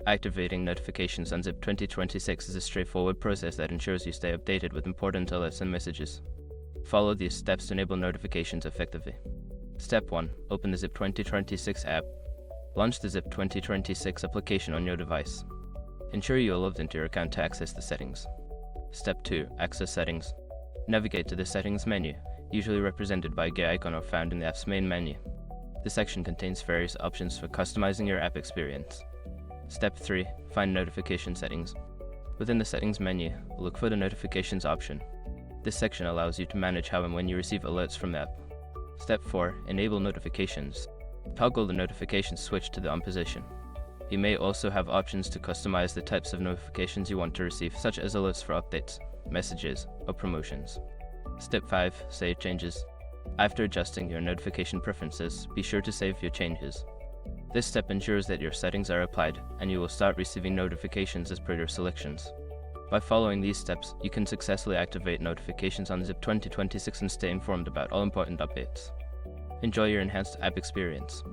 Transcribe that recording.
Activating notifications on ZIP 2026 is a straightforward process that ensures you stay updated with important alerts and messages. Follow these steps to enable notifications effectively. Step 1. Open the ZIP 2026 app. Launch the ZIP 2026 application on your device. Ensure you are logged into your account to access the settings. Step 2. Access settings. Navigate to the settings menu, usually represented by a gear icon or found in the app's main menu. This section contains various options for customizing your app experience. Step 3. Find notification settings. Within the settings menu, look for the notifications option. This section allows you to manage how and when you receive alerts from the app. Step 4. Enable notifications. Toggle the notification switch to the on position. You may also have options to customize the types of notifications you want to receive, such as alerts for updates, messages, or promotions. Step 5. Save changes. After adjusting your notification preferences, be sure to save your changes. This step ensures that your settings are applied, and you will start receiving notifications as per your selections. By following these steps, you can successfully activate notifications on ZIP 2026 and stay informed about all important updates. Enjoy your enhanced app experience.